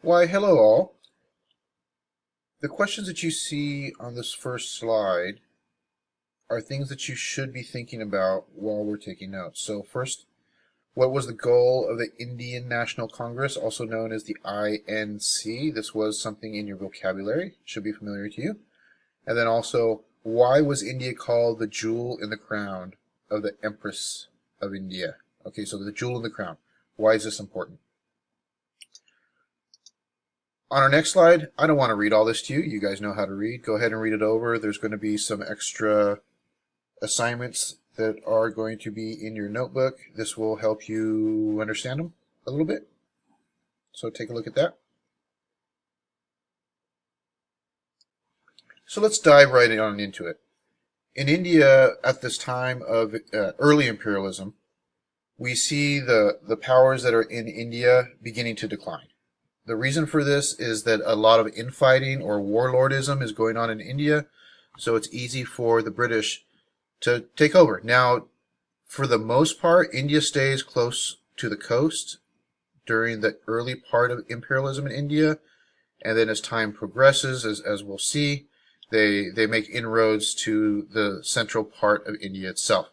Why, hello all. The questions that you see on this first slide are things that you should be thinking about while we're taking notes. So first, what was the goal of the Indian National Congress, also known as the INC? This was something in your vocabulary, should be familiar to you. And then also, why was India called the jewel in the crown of the Empress of India? Okay, so the jewel in the crown. Why is this important? On our next slide, I don't want to read all this to you. You guys know how to read. Go ahead and read it over. There's going to be some extra assignments that are going to be in your notebook. This will help you understand them a little bit. So take a look at that. So let's dive right on into it. In India, at this time of early imperialism, we see the powers that are in India beginning to decline. The reason for this is that a lot of infighting or warlordism is going on in India, so it's easy for the British to take over. Now, for the most part, India stays close to the coast during the early part of imperialism in India, and then as time progresses, as we'll see, they make inroads to the central part of India itself.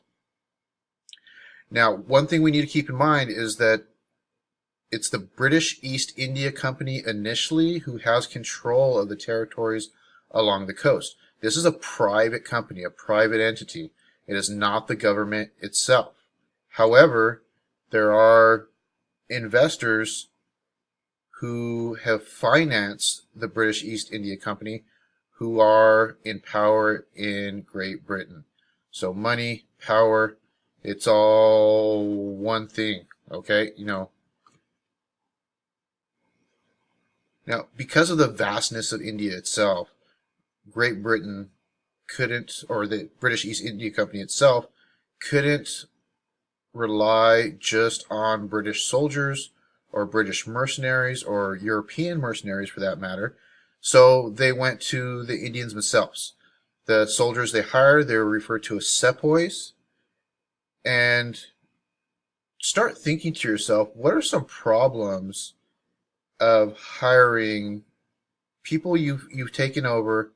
Now, one thing we need to keep in mind is that it's the British East India Company initially who has control of the territories along the coast. This is a private company, a private entity. It is not the government itself. However, there are investors who have financed the British East India Company who are in power in Great Britain. So money, power, it's all one thing, okay? Now, because of the vastness of India itself, Great Britain couldn't, or the British East India Company itself, couldn't rely just on British soldiers or British mercenaries or European mercenaries for that matter. So they went to the Indians themselves. The soldiers they hired, they were referred to as sepoys. And start thinking to yourself, what are some problems of hiring people you've taken over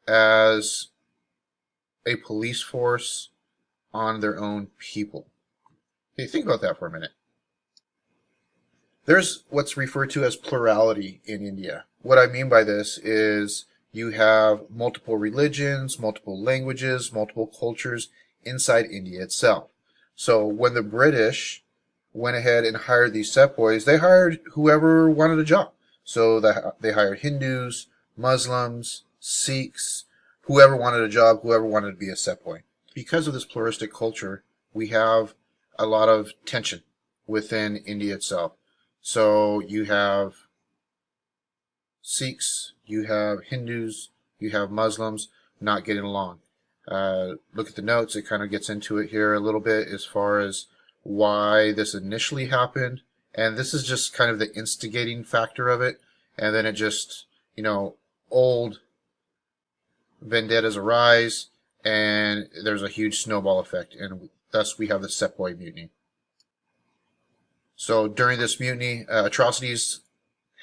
as a police force on their own people? Okay, think about that for a minute. There's what's referred to as plurality in India. What I mean by this is you have multiple religions, multiple languages, multiple cultures inside India itself. So when the British went ahead and hired these sepoys, they hired whoever wanted a job. So they hired Hindus, Muslims, Sikhs, whoever wanted a job, whoever wanted to be a sepoy. Because of this pluralistic culture, we have a lot of tension within India itself. So you have Sikhs, you have Hindus, you have Muslims not getting along. Look at the notes, it kind of gets into it here a little bit as far as why this initially happened, and this is just kind of the instigating factor of it, and then it just, old vendettas arise, and there's a huge snowball effect, and thus we have the Sepoy Mutiny. So during this mutiny, atrocities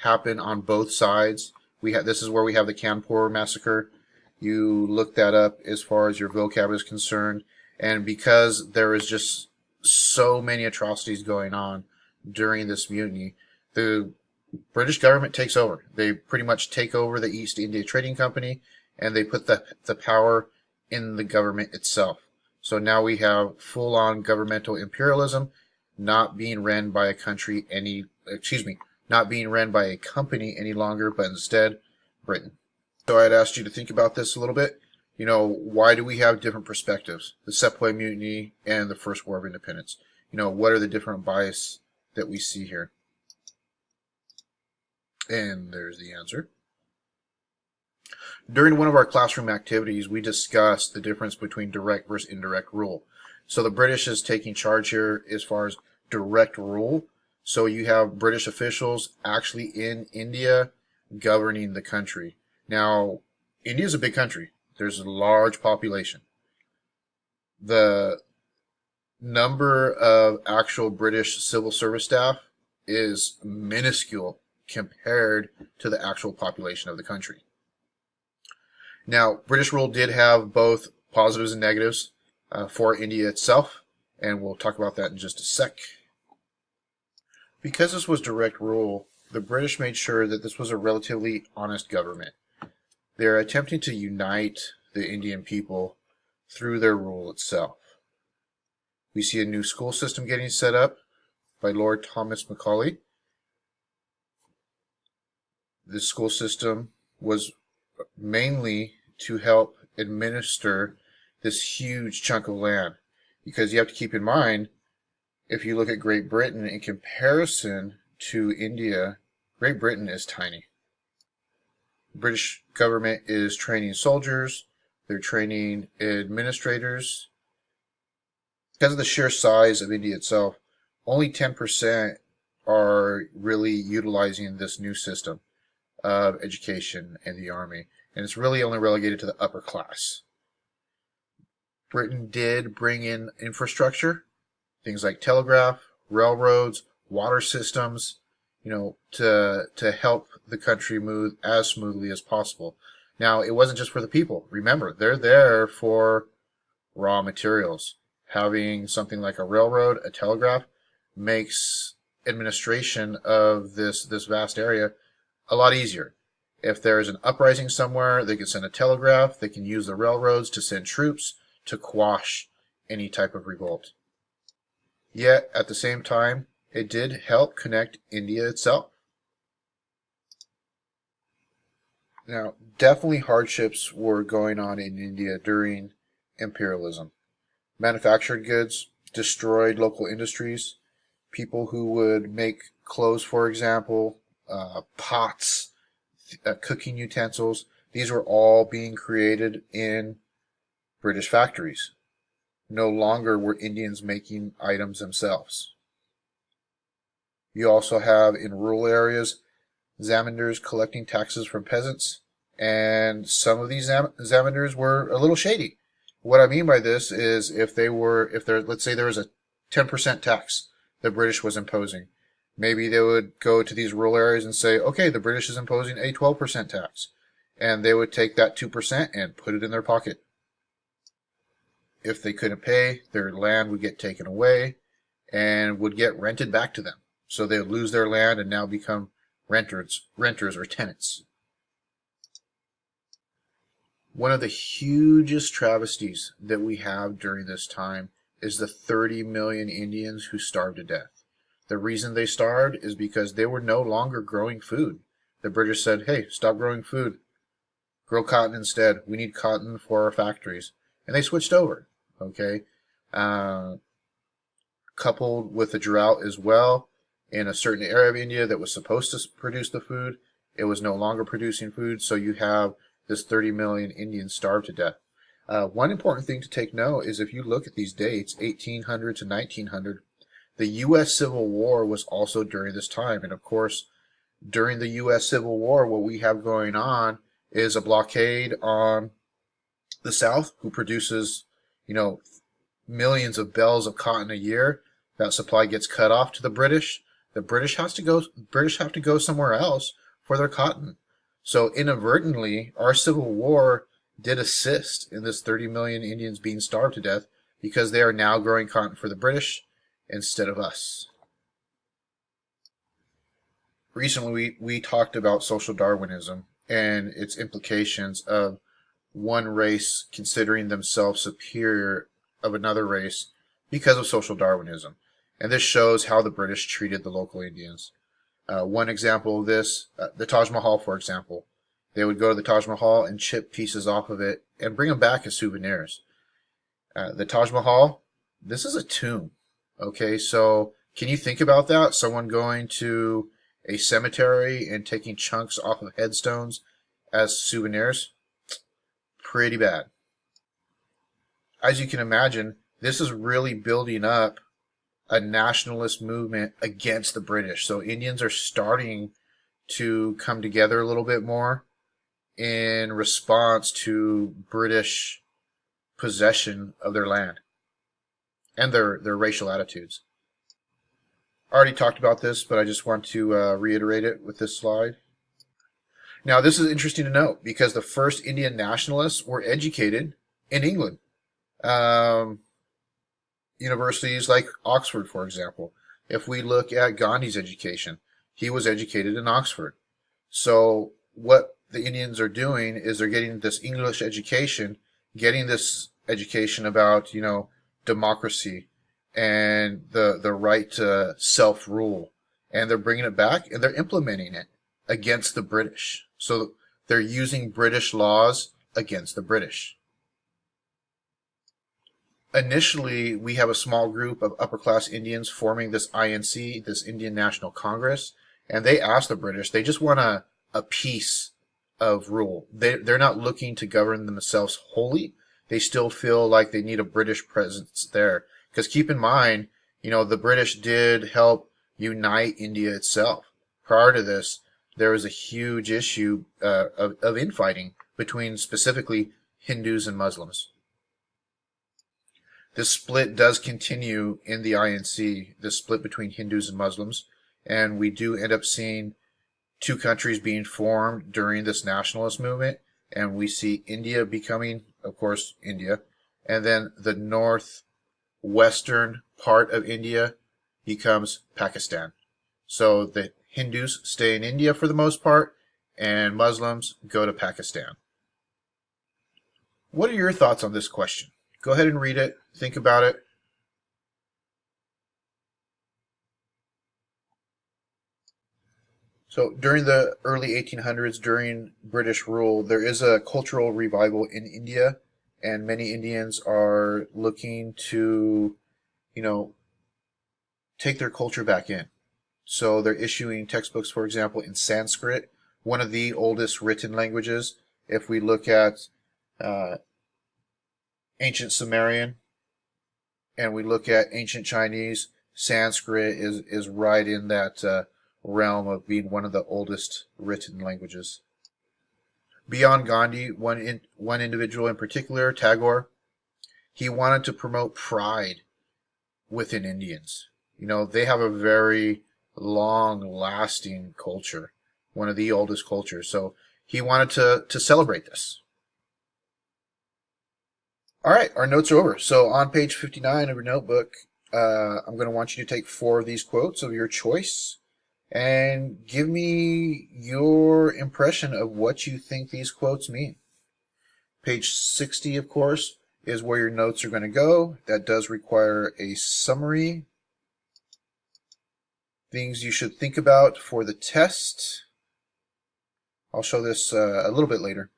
happen on both sides. This is where we have the Kanpur massacre. You look that up as far as your vocab is concerned, and because there is just so many atrocities going on during this mutiny, the British government takes over. They pretty much take over the East India Trading Company, and they put the power in the government itself. So now we have full-on governmental imperialism, not being ran by a company any longer, but instead Britain. So I had asked you to think about this a little bit. Why do we have different perspectives? The Sepoy Mutiny and the First War of Independence. What are the different bias that we see here? And there's the answer. During one of our classroom activities, we discussed the difference between direct versus indirect rule. So the British is taking charge here as far as direct rule. So you have British officials actually in India governing the country. Now, India is a big country. There's a large population. The number of actual British civil service staff is minuscule compared to the actual population of the country. Now, British rule did have both positives and negatives for India itself, and we'll talk about that in just a sec. Because this was direct rule, the British made sure that this was a relatively honest government. They're attempting to unite the Indian people through their rule itself. We see a new school system getting set up by Lord Thomas Macaulay. This school system was mainly to help administer this huge chunk of land, because you have to keep in mind, if you look at Great Britain in comparison to India, Great Britain is tiny. The British government is training soldiers, they're training administrators. Because of the sheer size of India itself, only 10% are really utilizing this new system of education in the army, and it's really only relegated to the upper class. Britain did bring in infrastructure, things like telegraph, railroads, water systems, to help the country move as smoothly as possible. Now, it wasn't just for the people. Remember, they're there for raw materials. Having something like a railroad, a telegraph, makes administration of this vast area a lot easier. If there is an uprising somewhere, they can send a telegraph. They can use the railroads to send troops to quash any type of revolt. Yet, at the same time, it did help connect India itself. Now, definitely hardships were going on in India during imperialism. Manufactured goods destroyed local industries. People who would make clothes, for example, pots, cooking utensils, these were all being created in British factories. No longer were Indians making items themselves. You also have, in rural areas, zamindars collecting taxes from peasants, and some of these zamindars were a little shady. What I mean by this is let's say there was a 10% tax the British was imposing. Maybe they would go to these rural areas and say, okay, the British is imposing a 12% tax. And they would take that 2% and put it in their pocket. If they couldn't pay, their land would get taken away and would get rented back to them. So they would lose their land and now become renters or tenants. One of the hugest travesties that we have during this time is the 30 million Indians who starved to death. The reason they starved is because they were no longer growing food. The British said, hey, stop growing food. Grow cotton instead. We need cotton for our factories. And they switched over. Okay? Coupled with the drought as well, in a certain area of India that was supposed to produce the food, it was no longer producing food, so you have this 30 million Indians starved to death. One important thing to take note is if you look at these dates, 1800 to 1900, the U.S. Civil War was also during this time. And of course, during the U.S. Civil War, what we have going on is a blockade on the South, who produces, millions of bales of cotton a year. That supply gets cut off to the British. The British have to go somewhere else for their cotton. So inadvertently, our Civil War did assist in this 30 million Indians being starved to death because they are now growing cotton for the British instead of us. Recently, we talked about social Darwinism and its implications of one race considering themselves superior of another race because of social Darwinism. And this shows how the British treated the local Indians. One example of this, the Taj Mahal, for example. They would go to the Taj Mahal and chip pieces off of it and bring them back as souvenirs. The Taj Mahal, this is a tomb. Okay, so can you think about that? Someone going to a cemetery and taking chunks off of headstones as souvenirs? Pretty bad. As you can imagine, this is really building up a nationalist movement against the British. So Indians are starting to come together a little bit more in response to British possession of their land and their racial attitudes. I already talked about this, but I just want to reiterate it with this slide. Now, this is interesting to note because the first Indian nationalists were educated in England. Universities like Oxford, for example. If we look at Gandhi's education, he was educated in Oxford. So what the Indians are doing is they're getting this English education, getting this education about, democracy and the right to self-rule. And they're bringing it back and they're implementing it against the British. So they're using British laws against the British. Initially, we have a small group of upper-class Indians forming this INC, this Indian National Congress, and they ask the British, they just want a piece of rule. They're not looking to govern themselves wholly. They still feel like they need a British presence there. Because keep in mind, the British did help unite India itself. Prior to this, there was a huge issue of infighting between specifically Hindus and Muslims. This split does continue in the INC, this split between Hindus and Muslims, and we do end up seeing two countries being formed during this nationalist movement, and we see India becoming, of course, India, and then the northwestern part of India becomes Pakistan. So the Hindus stay in India for the most part, and Muslims go to Pakistan. What are your thoughts on this question? Go ahead and read it. Think about it. So during the early 1800s, during British rule, there is a cultural revival in India, and many Indians are looking to, take their culture back in. So they're issuing textbooks, for example, in Sanskrit, one of the oldest written languages. If we look at ancient Sumerian, and we look at ancient Chinese, Sanskrit is right in that realm of being one of the oldest written languages. Beyond Gandhi, one individual in particular, Tagore, he wanted to promote pride within Indians. They have a very long-lasting culture, one of the oldest cultures. So he wanted to celebrate this. All right, our notes are over. So on page 59 of your notebook, I'm going to want you to take 4 of these quotes of your choice and give me your impression of what you think these quotes mean. Page 60, of course, is where your notes are going to go. That does require a summary. Things you should think about for the test. I'll show this a little bit later.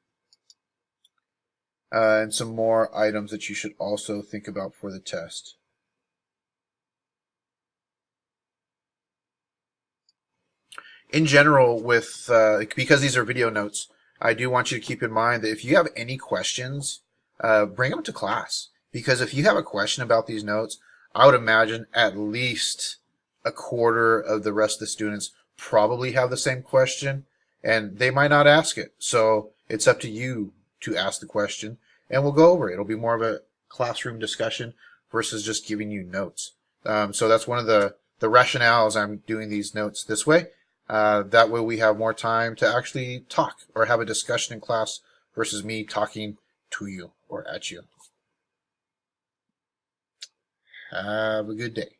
And some more items that you should also think about for the test. In general, because these are video notes, I do want you to keep in mind that if you have any questions, bring them to class. Because if you have a question about these notes, I would imagine at least a quarter of the rest of the students probably have the same question, and they might not ask it. So it's up to you to ask the question, and we'll go over it. It'll be more of a classroom discussion versus just giving you notes. So that's one of the rationales I'm doing these notes this way. That way we have more time to actually talk or have a discussion in class versus me talking to you or at you. Have a good day.